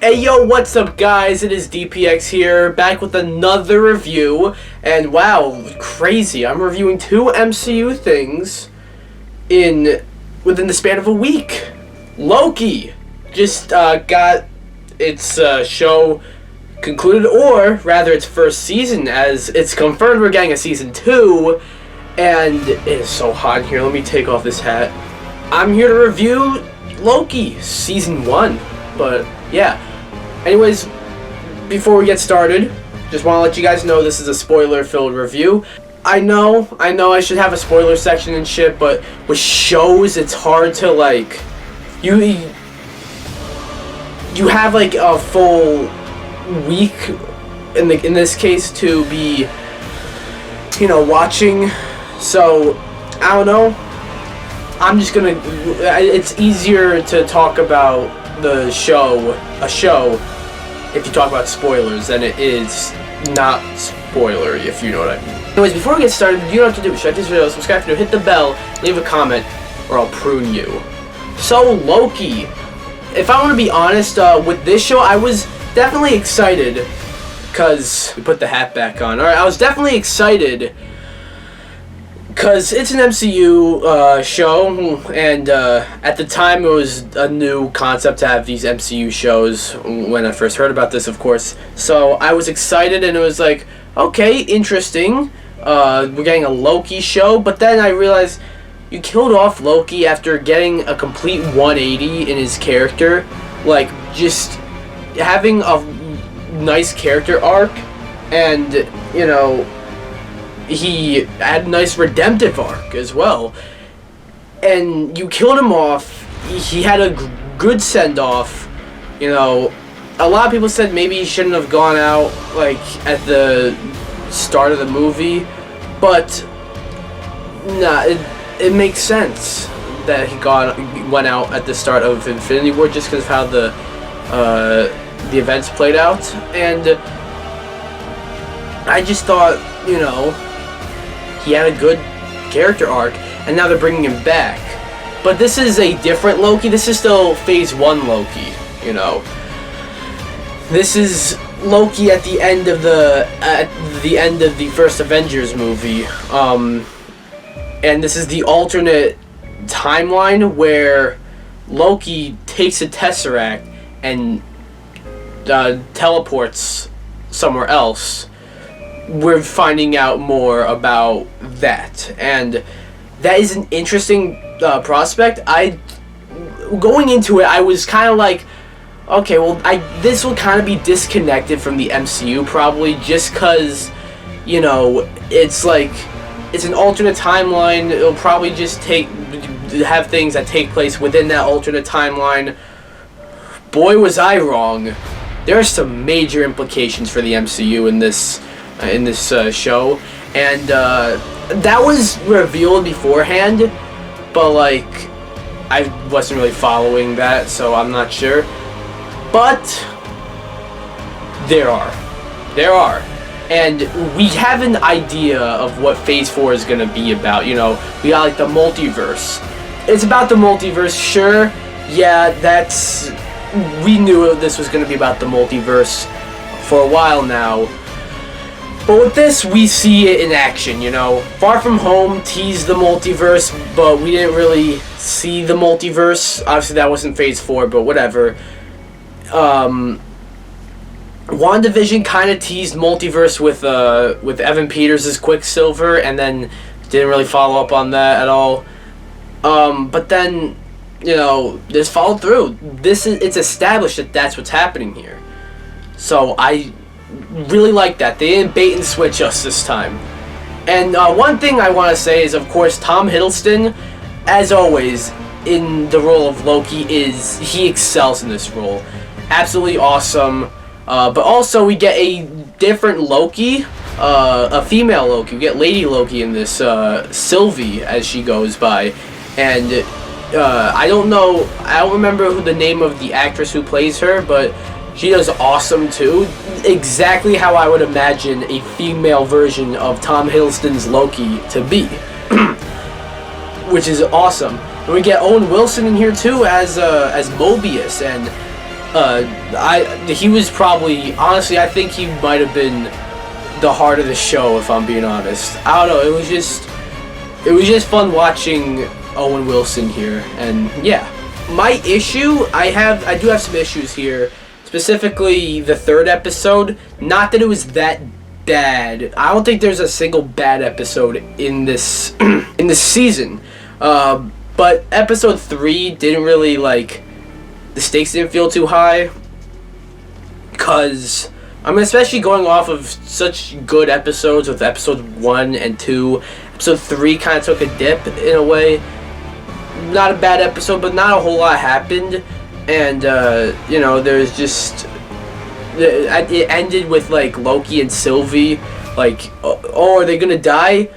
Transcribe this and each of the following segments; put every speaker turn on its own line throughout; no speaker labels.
Hey yo, what's up guys? It is DPX here, back with another review, and wow, crazy. I'm reviewing two MCU things within the span of a week. Loki just got its show concluded, or rather its first season, as it's confirmed we're getting a season 2, and it is so hot in here. Let me take off this hat. I'm here to review Loki season 1, but yeah. Anyways, before we get started, just want to let you guys know this is a spoiler-filled review. I know I should have a spoiler section and shit, but with shows, it's hard to, like, you have, like, a full week, in this case, to be, you know, watching, so, I don't know, I'm just gonna, it's easier to talk about a show, if you talk about spoilers, than it is not spoilery, if you know what I mean. Anyways, before we get started, you know what to do. Check this video, subscribe, hit the bell, leave a comment, or I'll prune you. So, Loki. If I want to be honest, with this show, I was definitely excited, because, we put the hat back on. Alright, I was definitely excited, because it's an MCU show, and at the time it was a new concept to have these MCU shows when I first heard about this, of course. So I was excited, and it was like, okay, interesting. We're getting a Loki show, but then I realized you killed off Loki after getting a complete 180 in his character, like just having a nice character arc, and you know, he had a nice redemptive arc as well, and you killed him off. He had a good send-off. You know, a lot of people said maybe he shouldn't have gone out like at the start of the movie, but nah, it makes sense that he went out at the start of Infinity War just because of how the events played out, and I just thought, you know, he had a good character arc, and now they're bringing him back. But this is a different Loki. This is still Phase 1 Loki, you know. This is Loki at the end of the first Avengers movie. And this is the alternate timeline where Loki takes a Tesseract and teleports somewhere else. We're finding out more about that, and that is an interesting prospect. Going into it, I was kind of like, okay, well, this will kind of be disconnected from the MCU probably, just because, you know, it's like, it's an alternate timeline. It'll probably just have things that take place within that alternate timeline. Boy, was I wrong. There are some major implications for the MCU in this show, and that was revealed beforehand, but like I wasn't really following that, so I'm not sure. But there are, and we have an idea of what Phase 4 is gonna be about. You know, we got like the multiverse. It's about the multiverse, sure. Yeah, we knew this was gonna be about the multiverse for a while now. But with this, we see it in action, you know. Far From Home teased the multiverse, but we didn't really see the multiverse. Obviously, that wasn't Phase 4, but whatever. WandaVision kind of teased multiverse with Evan Peters as Quicksilver, and then didn't really follow up on that at all. But then, you know, this followed through. It's established that that's what's happening here. So I really like that. They didn't bait and switch us this time. And one thing I want to say is, of course, Tom Hiddleston, as always, in the role of Loki, he excels in this role. Absolutely awesome. But also, we get a different Loki, a female Loki. We get Lady Loki in this, Sylvie, as she goes by. And I don't remember who the name of the actress who plays her, but she does awesome too. Exactly how I would imagine a female version of Tom Hiddleston's Loki to be. Which is awesome. And we get Owen Wilson in here too as Mobius, and He was probably, honestly, I think he might have been the heart of the show, if I'm being honest. I don't know, it was just fun watching Owen Wilson here, and yeah. My issue, I do have some issues here, specifically the third episode. Not that it was that bad. I don't think there's a single bad episode in this in this season. But episode 3 didn't really, like, the stakes didn't feel too high, because I mean, especially going off of such good episodes with episode 1 and 2. Episode 3 kind of took a dip in a way. Not a bad episode, but not a whole lot happened, and you know, there's just it ended with like Loki and Sylvie, like, oh, are they gonna die?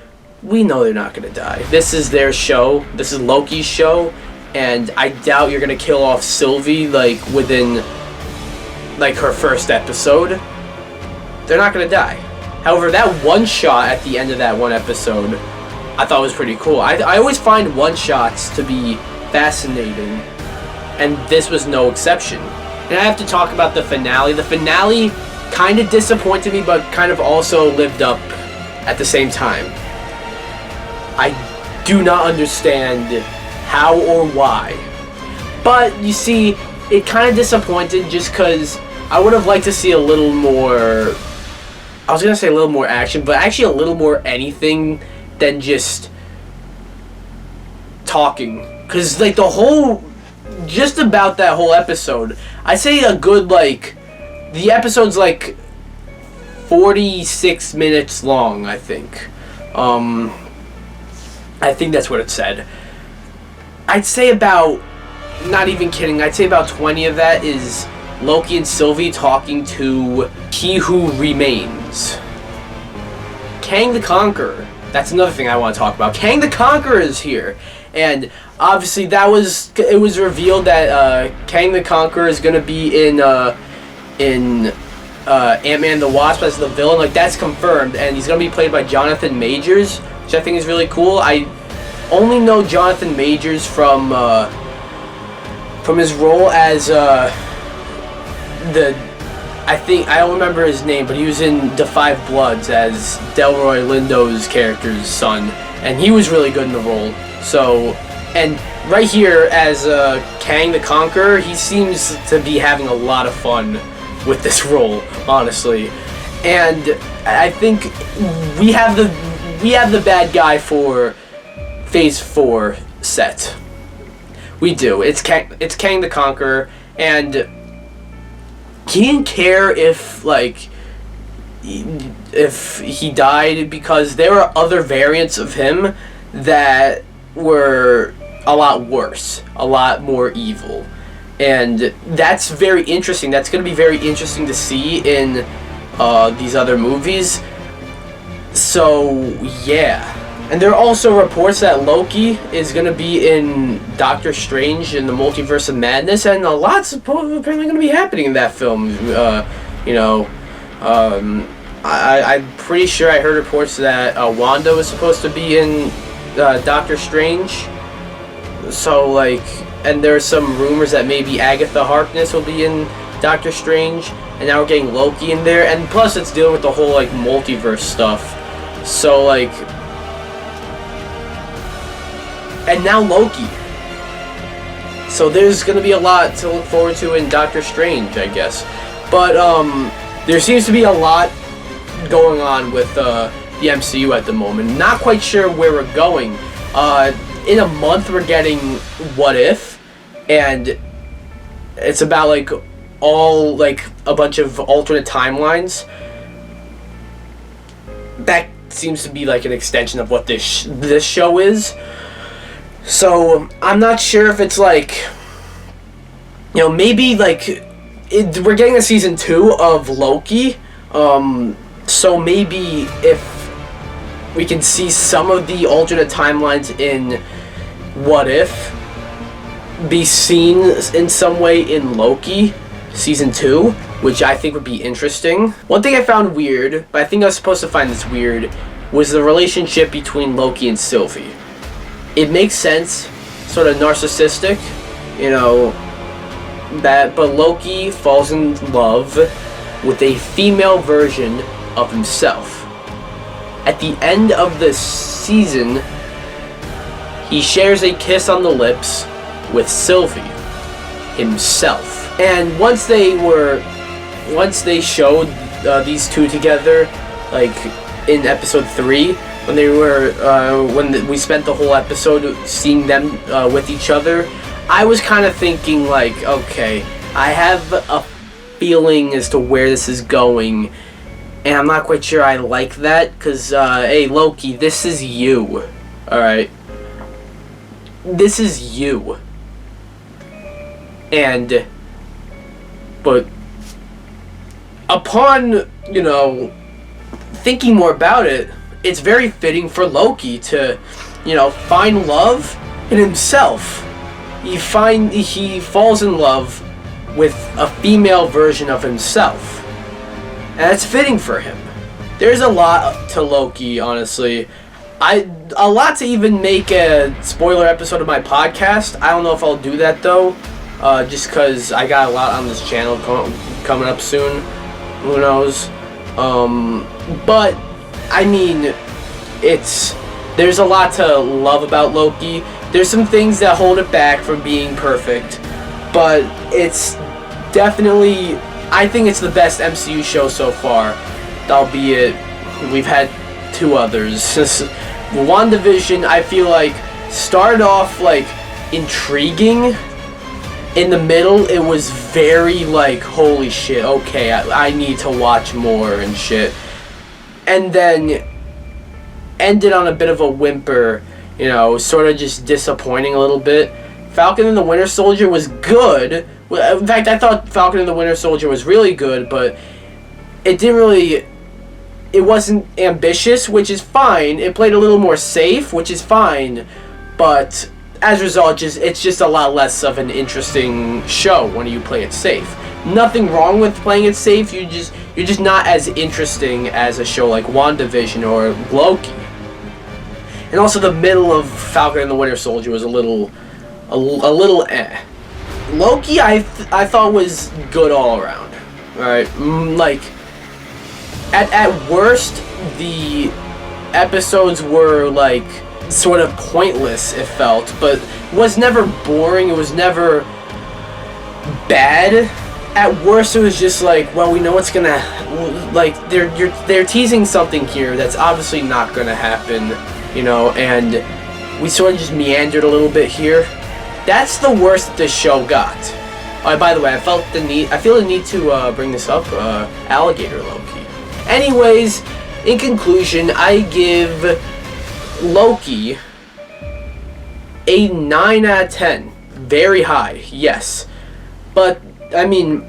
We know they're not gonna die. This is their show. This is Loki's show, and I doubt you're gonna kill off Sylvie like within like her first episode. They're not gonna die. However, that one shot at the end of that one episode, I thought was pretty cool. I always find one-shots to be fascinating, and this was no exception. And I have to talk about the finale. The finale kind of disappointed me, but kind of also lived up at the same time. I do not understand how or why. But, you see, it kind of disappointed just because I would have liked to see a little more... I was going to say a little more action, but actually a little more anything than just talking, because like the whole, just about that whole episode, I say a good, like, the episode's like 46 minutes long, I think. I think that's what it said. I'd say about, not even kidding, I'd say about 20 of that is Loki and Sylvie talking to He Who Remains. Kang the Conqueror. That's another thing I want to talk about. Kang the Conqueror is here, and obviously it was revealed that Kang the Conqueror is gonna be in Ant-Man the Wasp as the villain. Like, that's confirmed, and he's gonna be played by Jonathan Majors, which I think is really cool. I only know Jonathan Majors from his role as I don't remember his name, but he was in The Five Bloods as Delroy Lindo's character's son, and he was really good in the role. So, and right here as Kang the Conqueror, he seems to be having a lot of fun with this role, honestly. And I think we have the bad guy for Phase 4 set. We do. It's Kang the Conqueror, and he didn't care if he died, because there are other variants of him that were a lot worse, a lot more evil, and that's very interesting. That's going to be very interesting to see in these other movies. So yeah. And there are also reports that Loki is going to be in Doctor Strange in the Multiverse of Madness, and a lot's apparently going to be happening in that film. I'm pretty sure I heard reports that Wanda was supposed to be in Doctor Strange. So, like, and there's some rumors that maybe Agatha Harkness will be in Doctor Strange, and now we're getting Loki in there, and plus it's dealing with the whole, like, multiverse stuff. So, like... And now Loki. So there's going to be a lot to look forward to in Doctor Strange, I guess. But there seems to be a lot going on with the MCU at the moment. Not quite sure where we're going. In a month we're getting What If, and it's about like a bunch of alternate timelines. That seems to be like an extension of what this show is. So, I'm not sure if it's like, you know, maybe like, we're getting a season 2 of Loki, so maybe if we can see some of the alternate timelines in What If be seen in some way in Loki season 2, which I think would be interesting. One thing I found weird, but I think I was supposed to find this weird, was the relationship between Loki and Sylvie. It makes sense, sort of narcissistic, you know, but Loki falls in love with a female version of himself. At the end of the season, he shares a kiss on the lips with Sylvie himself. And once they showed these two together, like in episode 3, when they were we spent the whole episode seeing them with each other, I was kind of thinking like, okay, I have a feeling as to where this is going, and I'm not quite sure I like that, because hey Loki, this is you, alright? This is you. But upon, thinking more about it, it's very fitting for Loki to, find love in himself. He falls in love with a female version of himself. And that's fitting for him. There's a lot to Loki, honestly. A lot to even make a spoiler episode of my podcast. I don't know if I'll do that though. Just because I got a lot on this channel coming up soon. Who knows? But, I mean, there's a lot to love about Loki. There's some things that hold it back from being perfect. But it's definitely, I think it's the best MCU show so far. Albeit, we've had 2 others. WandaVision, I feel like, started off, like, intriguing. In the middle, it was very, like, holy shit, okay, I need to watch more and shit. And then ended on a bit of a whimper, sort of just disappointing a little bit. Falcon and the Winter Soldier was good. In fact, I thought Falcon and the Winter Soldier was really good, but it wasn't ambitious, which is fine. It played a little more safe, which is fine, but as a result, it's just a lot less of an interesting show when you play it safe. Nothing wrong with playing it safe, you're just not as interesting as a show like WandaVision or Loki. And also the middle of Falcon and the Winter Soldier was a little eh. Loki I thought was good all around. Alright, like at worst the episodes were like sort of pointless, it felt, but it was never boring, it was never bad. At worst, it was just like, well, we know what's gonna, like, they're teasing something here that's obviously not gonna happen, and we sort of just meandered a little bit here. That's the worst that this show got. Oh, by the way, I feel the need to bring this up, Alligator Loki. Anyways, in conclusion, I give Loki a 9 out of 10. Very high, yes. But, I mean,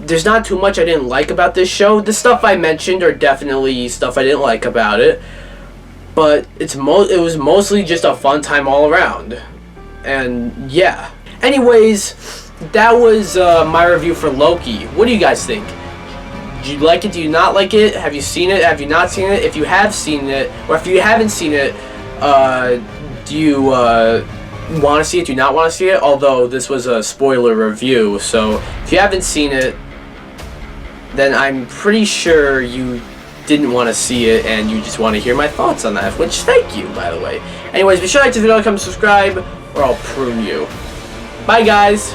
there's not too much I didn't like about this show. The stuff I mentioned are definitely stuff I didn't like about it. But it was mostly just a fun time all around. And, yeah. Anyways, that was my review for Loki. What do you guys think? Do you like it? Do you not like it? Have you seen it? Have you not seen it? If you have seen it, or if you haven't seen it, do you want to see it? Do you not want to see it? Although this was a spoiler review, so if you haven't seen it, then I'm pretty sure you didn't want to see it and you just want to hear my thoughts on that, which thank you, by the way. Anyways, be sure to like this video, comment, subscribe, or I'll prune you. Bye, guys!